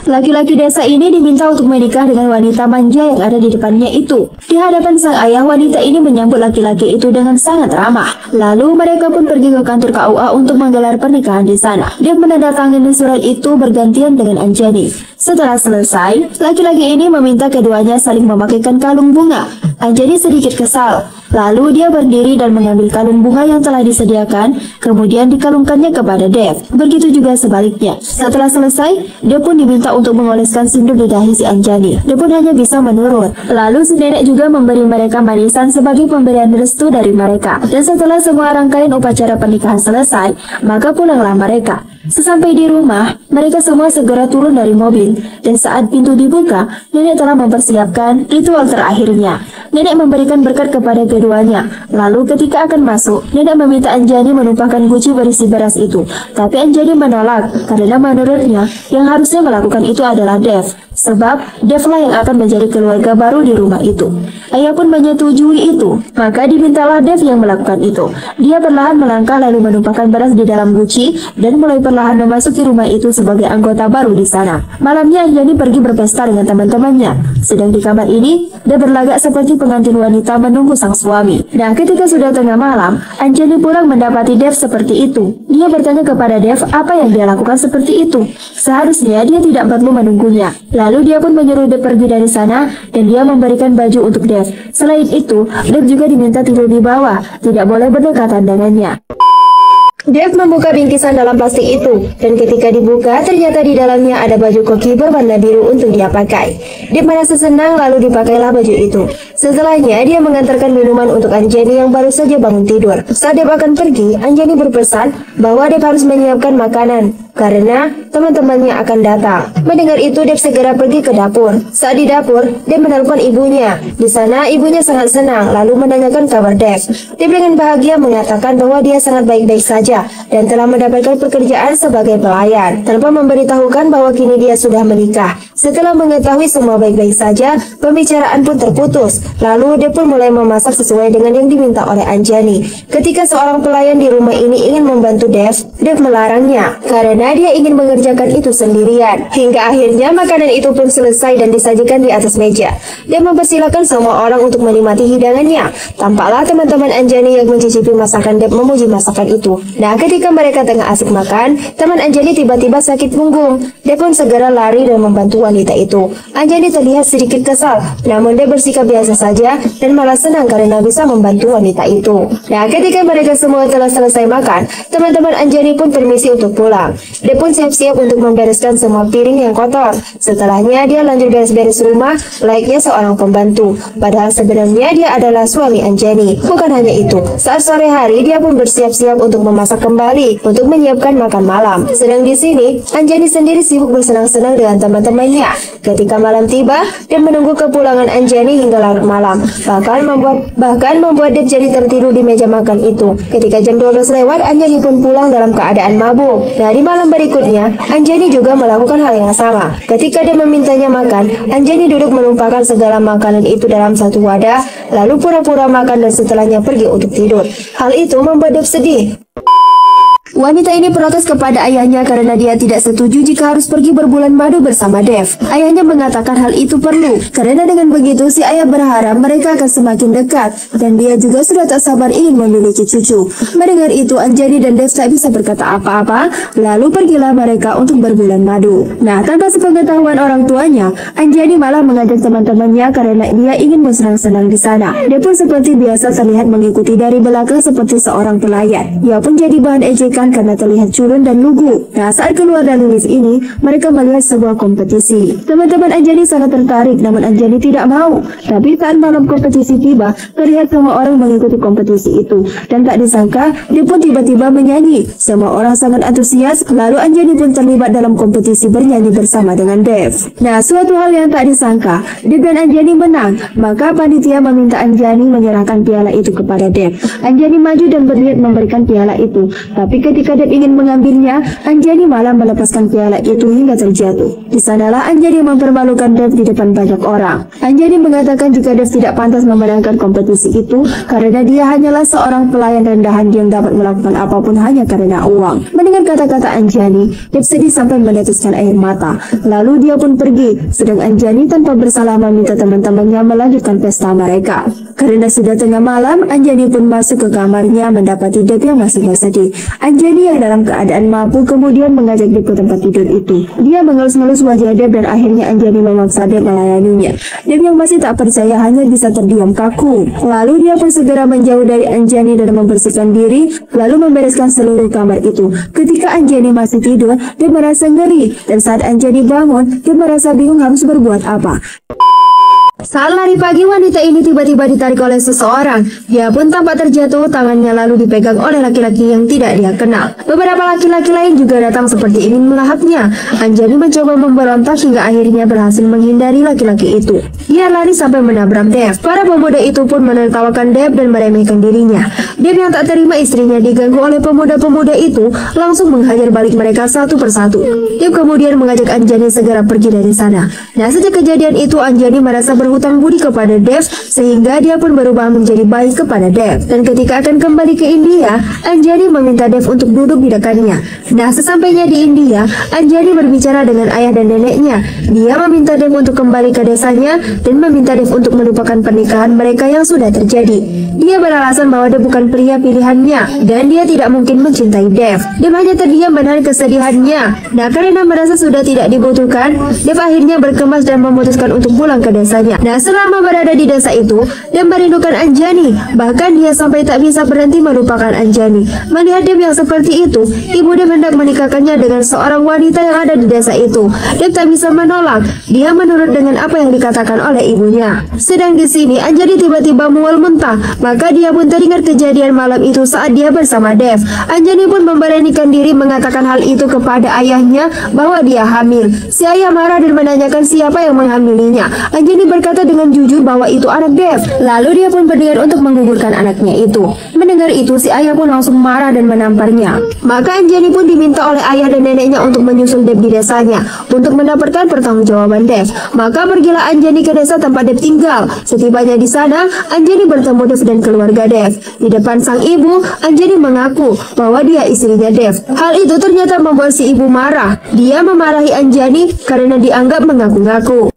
Laki-laki desa ini diminta untuk menikah dengan wanita manja yang ada di depannya itu. Di hadapan sang ayah, wanita ini menyambut laki-laki itu dengan sangat ramah. Lalu mereka pun pergi ke kantor KUA untuk menggelar pernikahan di sana. Dia menandatangani surat itu bergantian dengan Anjani. Setelah selesai, laki-laki ini meminta keduanya saling memakaikan kalung bunga. Anjani sedikit kesal. Lalu dia berdiri dan mengambil kalung bunga yang telah disediakan, kemudian dikalungkannya kepada Dev. Begitu juga sebaliknya. Setelah selesai, dia pun diminta untuk mengoleskan sindur di dahi si Anjani. Dia pun hanya bisa menurut. Lalu si nenek juga memberi mereka manisan sebagai pemberian restu dari mereka. Dan setelah semua rangkaian upacara pernikahan selesai, maka pulanglah mereka. Sesampai di rumah, mereka semua segera turun dari mobil. Dan saat pintu dibuka, nenek telah mempersiapkan ritual terakhirnya. Nenek memberikan berkat kepada keduanya. Lalu ketika akan masuk, nenek meminta Anjani menumpahkan guci berisi beras itu. Tapi Anjani menolak karena menurutnya yang harusnya melakukan itu adalah Dev. Sebab Dev lah yang akan menjadi keluarga baru di rumah itu. Ayah pun menyetujui itu. Maka dimintalah Dev yang melakukan itu. Dia perlahan melangkah lalu menumpahkan beras di dalam guci dan mulai perlahan memasuki rumah itu sebagai anggota baru di sana. Malamnya Anjani pergi berpesta dengan teman-temannya. Sedang di kamar ini, dia berlagak seperti pengantin wanita menunggu sang suami. Nah, ketika sudah tengah malam, Anjani pulang mendapati Dev seperti itu. Dia bertanya kepada Dev apa yang dia lakukan seperti itu. Seharusnya dia tidak perlu menunggunya. Lalu dia pun menyuruh Dev pergi dari sana dan dia memberikan baju untuk Dev. Selain itu, Dev juga diminta tidur di bawah, tidak boleh berdekatan dengannya. Dev membuka bingkisan dalam plastik itu, dan ketika dibuka, ternyata di dalamnya ada baju koki berwarna biru untuk dia pakai. Dev merasa senang lalu dipakailah baju itu. Setelahnya, dia mengantarkan minuman untuk Anjani yang baru saja bangun tidur. Saat Dev akan pergi, Anjani berpesan bahwa Dev harus menyiapkan makanan, karena teman-temannya akan datang. Mendengar itu, Dev segera pergi ke dapur. Saat di dapur, Dev menelepon ibunya. Di sana, ibunya sangat senang, lalu menanyakan kabar Dev. Dev dengan bahagia mengatakan bahwa dia sangat baik-baik saja dan telah mendapatkan pekerjaan sebagai pelayan, tanpa memberitahukan bahwa kini dia sudah menikah. Setelah mengetahui semua baik-baik saja, pembicaraan pun terputus. Lalu Dev pun mulai memasak sesuai dengan yang diminta oleh Anjani. Ketika seorang pelayan di rumah ini ingin membantu Dev, Dev melarangnya karena dia ingin mengerjakan itu sendirian. Hingga akhirnya makanan itu pun selesai dan disajikan di atas meja. Dev mempersilahkan semua orang untuk menikmati hidangannya. Tampaklah teman-teman Anjani yang mencicipi masakan Dev memuji masakan itu. Nah, ketika mereka tengah asik makan, teman Anjani tiba-tiba sakit punggung. Dev pun segera lari dan membantu wanita itu. Anjani terlihat sedikit kesal, namun Dev bersikap biasa saja dan malah senang karena bisa membantu wanita itu. Nah, ketika mereka semua telah selesai makan, teman-teman Anjani pun permisi untuk pulang. Dev pun siap-siap untuk membereskan semua piring yang kotor. Setelahnya, dia lanjut beres-beres rumah layaknya seorang pembantu. Padahal sebenarnya dia adalah suami Anjani. Bukan hanya itu, saat sore hari dia pun bersiap-siap untuk memasak kembali untuk menyiapkan makan malam. Sedang di sini, Anjani sendiri sibuk bersenang-senang dengan teman-temannya. Ketika malam tiba, dia menunggu kepulangan Anjani hingga larut malam. Bahkan membuat Dev jadi tertidur di meja makan itu. Ketika jam 12 lewat, Anjani pun pulang dalam keadaan mabuk. Nah, di malam berikutnya, Anjani juga melakukan hal yang sama. Ketika dia memintanya makan, Anjani duduk menumpahkan segala makanan itu dalam satu wadah, lalu pura-pura makan dan setelahnya pergi untuk tidur. Hal itu membuat Dev sedih. Wanita ini protes kepada ayahnya karena dia tidak setuju jika harus pergi berbulan madu bersama Dev. Ayahnya mengatakan hal itu perlu, karena dengan begitu si ayah berharap mereka akan semakin dekat, dan dia juga sudah tak sabar ingin memiliki cucu. Mendengar itu, Anjani dan Dev tak bisa berkata apa-apa, lalu pergilah mereka untuk berbulan madu. Nah, tanpa sepengetahuan orang tuanya, Anjani malah mengajak teman-temannya karena dia ingin bersenang-senang di sana. Dev pun seperti biasa terlihat mengikuti dari belakang seperti seorang pelayan. Ia pun jadi bahan ejekan karena terlihat culun dan lugu. Nah, saat keluar dari lift ini, mereka melihat sebuah kompetisi. Teman-teman Anjani sangat tertarik, namun Anjani tidak mau. Tapi saat malam kompetisi tiba, terlihat semua orang mengikuti kompetisi itu. Dan tak disangka, dia pun tiba-tiba menyanyi. Semua orang sangat antusias, lalu Anjani pun terlibat dalam kompetisi bernyanyi bersama dengan Dev. Nah, suatu hal yang tak disangka, Dev dan Anjani menang. Maka panitia meminta Anjani menyerahkan piala itu kepada Dev. Anjani maju dan berniat memberikan piala itu. Tapi ketika Dev ingin mengambilnya, Anjani malah melepaskan piala itu hingga terjatuh. Di sanalah Anjani mempermalukan Dev di depan banyak orang. Anjani mengatakan jika Dev tidak pantas memenangkan kompetisi itu karena dia hanyalah seorang pelayan rendahan yang dapat melakukan apapun hanya karena uang. Mendengar kata-kata Anjani, Dev sedih sampai meneteskan air mata. Lalu dia pun pergi, sedang Anjani tanpa bersalah meminta teman-temannya melanjutkan pesta mereka. Karena sudah tengah malam, Anjani pun masuk ke kamarnya mendapati Dev yang masih bersedih. Anjani yang dalam keadaan mabuk kemudian mengajak Dev ke tempat tidur itu. Dia mengelus-ngelus wajah Dev dan akhirnya Anjani memaksa Dev melayaninya. Dev yang masih tak percaya hanya bisa terdiam kaku. Lalu dia pun segera menjauh dari Anjani dan membersihkan diri, lalu membereskan seluruh kamar itu. Ketika Anjani masih tidur, Dev merasa ngeri, dan saat Anjani bangun, Dev merasa bingung harus berbuat apa. Saat lari pagi, wanita ini tiba-tiba ditarik oleh seseorang. Dia pun tampak terjatuh, tangannya lalu dipegang oleh laki-laki yang tidak dia kenal. Beberapa laki-laki lain juga datang seperti ingin melahapnya. Anjani mencoba memberontak hingga akhirnya berhasil menghindari laki-laki itu. Dia lari sampai menabrak Dev. Para pemuda itu pun menertawakan Dev dan meremehkan dirinya. Dev yang tak terima istrinya diganggu oleh pemuda-pemuda itu langsung menghajar balik mereka satu persatu. Dev kemudian mengajak Anjani segera pergi dari sana. Nah, sejak kejadian itu Anjani merasa berhutang budi kepada Dev sehingga dia pun berubah menjadi baik kepada Dev. Dan ketika akan kembali ke India, Anjani meminta Dev untuk duduk di dekatnya. Nah, sesampainya di India, Anjani berbicara dengan ayah dan neneknya. Dia meminta Dev untuk kembali ke desanya dan meminta Dev untuk melupakan pernikahan mereka yang sudah terjadi. Dia beralasan bahwa Dev bukan pria pilihannya dan dia tidak mungkin mencintai Dev. Dev hanya terdiam menahan kesedihannya. Nah, karena merasa sudah tidak dibutuhkan, Dev akhirnya berkemas dan memutuskan untuk pulang ke desanya. Nah, selama berada di desa itu, Dev merindukan Anjani. Bahkan dia sampai tak bisa berhenti melupakan Anjani. Melihat Dev yang seperti itu, ibu Dev hendak menikahkannya dengan seorang wanita yang ada di desa itu. Dev tak bisa menolak. Dia menurut dengan apa yang dikatakan oleh ibunya. Sedang di sini, Anjani tiba-tiba mual muntah. Maka dia pun teringat kejadian malam itu saat dia bersama Dev. Anjani pun memberanikan diri mengatakan hal itu kepada ayahnya bahwa dia hamil. Si ayah marah dan menanyakan siapa yang menghamilinya. Anjani berkata dengan jujur bahwa itu anak Dev. Lalu dia pun berniat untuk menggugurkan anaknya itu. Mendengar itu, si ayah pun langsung marah dan menamparnya. Maka Anjani pun diminta oleh ayah dan neneknya untuk menyusul Dev di desanya untuk mendapatkan pertanggungjawaban Dev. Maka pergilah Anjani ke desa tempat Dev tinggal. Setibanya di sana, Anjani bertemu Dev dan keluarga Dev. Di depan sang ibu, Anjani mengaku bahwa dia istrinya Dev. Hal itu ternyata membuat si ibu marah. Dia memarahi Anjani karena dianggap mengaku-ngaku.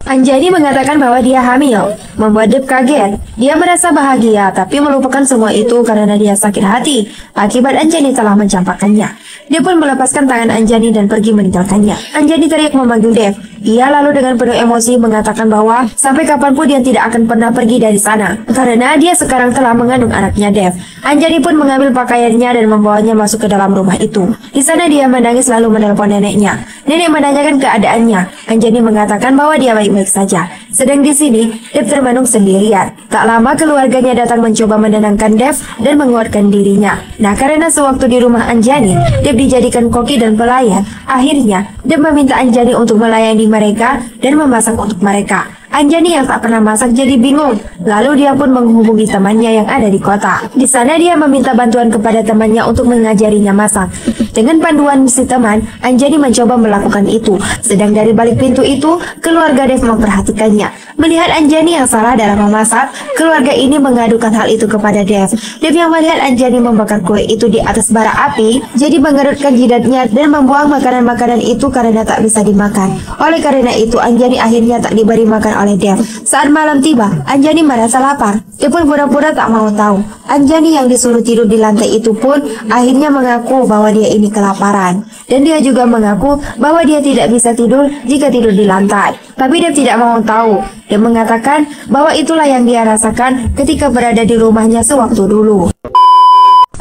Anjani mengatakan bahwa dia hamil, membuat Dev kaget. Dia merasa bahagia, tapi melupakan semua itu karena dia sakit hati akibat Anjani telah mencampakkannya. Dia pun melepaskan tangan Anjani dan pergi meninggalkannya. Anjani teriak memanggil Dev. Ia lalu dengan penuh emosi mengatakan bahwa sampai kapanpun dia tidak akan pernah pergi dari sana karena dia sekarang telah mengandung anaknya Dev. Anjani pun mengambil pakaiannya dan membawanya masuk ke dalam rumah itu. Di sana dia menangis lalu menelpon neneknya. Nenek menanyakan keadaannya. Anjani mengatakan bahwa dia baik-baik saja. Sedang di sini, Dev termenung sendirian. Tak lama keluarganya datang mencoba menenangkan Dev dan menguatkan dirinya. Nah, karena sewaktu di rumah Anjani, Dev dijadikan koki dan pelayan. Akhirnya, Dev meminta Anjani untuk melayani mereka dan memasak untuk mereka. Anjani yang tak pernah masak jadi bingung. Lalu dia pun menghubungi temannya yang ada di kota. Di sana dia meminta bantuan kepada temannya untuk mengajarinya masak. Dengan panduan si teman, Anjani mencoba melakukan itu. Sedang dari balik pintu itu, keluarga Dev memperhatikannya. Melihat Anjani yang salah dalam memasak, keluarga ini mengadukan hal itu kepada Dev. Dev yang melihat Anjani membakar kue itu di atas bara api, jadi mengerutkan jidatnya dan membuang makanan-makanan itu karena tak bisa dimakan. Oleh karena itu, Anjani akhirnya tak diberi makan oleh Dev. Saat malam tiba, Anjani merasa lapar. Dia pun pura-pura tak mau tahu. Anjani yang disuruh tidur di lantai itu pun akhirnya mengaku bahwa dia ini kelaparan. Dan dia juga mengaku bahwa dia tidak bisa tidur jika tidur di lantai. Tapi Dev tidak mau tahu. Dia mengatakan bahwa itulah yang dia rasakan ketika berada di rumahnya sewaktu dulu.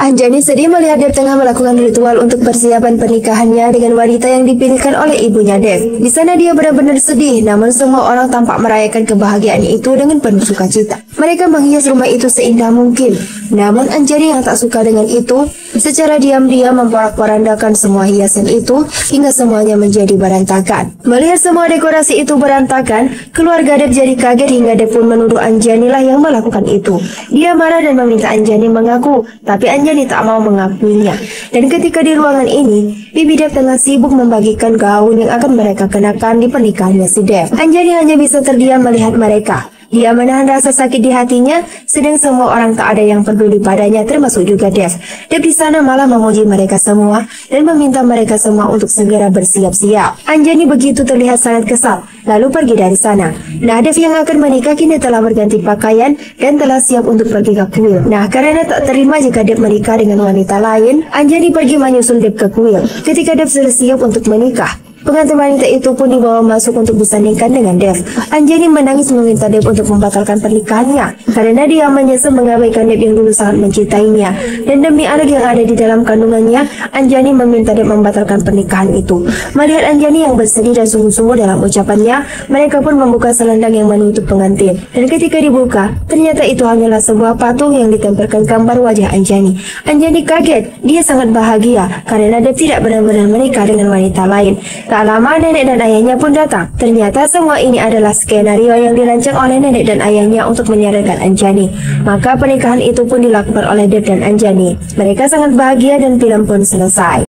Anjani sedih melihat Dev tengah melakukan ritual untuk persiapan pernikahannya dengan wanita yang dipilihkan oleh ibunya Dev. Di sana dia benar-benar sedih, namun semua orang tampak merayakan kebahagiaan itu dengan penuh sukacita. Mereka menghias rumah itu seindah mungkin. Namun Anjani yang tak suka dengan itu, secara diam-diam memporak-porandakan semua hiasan itu hingga semuanya menjadi berantakan. Melihat semua dekorasi itu berantakan, keluarga Dev jadi kaget hingga Dev pun menuduh Anjani lah yang melakukan itu. Dia marah dan meminta Anjani mengaku, tapi Anjani tak mau mengakuinya. Dan ketika di ruangan ini, Bibi Dev tengah sibuk membagikan gaun yang akan mereka kenakan di pernikahannya si Dev. Anjani hanya bisa terdiam melihat mereka. Dia menahan rasa sakit di hatinya, sedang semua orang tak ada yang peduli padanya, termasuk juga Dev. Dev di sana malah memuji mereka semua dan meminta mereka semua untuk segera bersiap-siap. Anjani begitu terlihat sangat kesal, lalu pergi dari sana. Nah, Dev yang akan menikah kini telah berganti pakaian dan telah siap untuk pergi ke kuil. Nah, karena tak terima jika Dev menikah dengan wanita lain, Anjani pergi menyusul Dev ke kuil. Ketika Dev sudah siap untuk menikah, pengantin wanita itu pun dibawa masuk untuk disandingkan dengan Dev. Anjani menangis meminta Dev untuk membatalkan pernikahannya karena dia menyesal mengabaikan Dev yang dulu sangat mencintainya. Dan demi anak yang ada di dalam kandungannya, Anjani meminta Dev membatalkan pernikahan itu. Melihat Anjani yang bersedih dan sungguh-sungguh dalam ucapannya, mereka pun membuka selendang yang menutup pengantin. Dan ketika dibuka, ternyata itu hanyalah sebuah patung yang ditempelkan gambar wajah Anjani. Anjani kaget, dia sangat bahagia karena Dev tidak benar-benar menikah dengan wanita lain. Tak lama nenek dan ayahnya pun datang. Ternyata semua ini adalah skenario yang dirancang oleh nenek dan ayahnya untuk menyadarkan Anjani. Maka pernikahan itu pun dilakukan oleh Dev dan Anjani. Mereka sangat bahagia dan film pun selesai.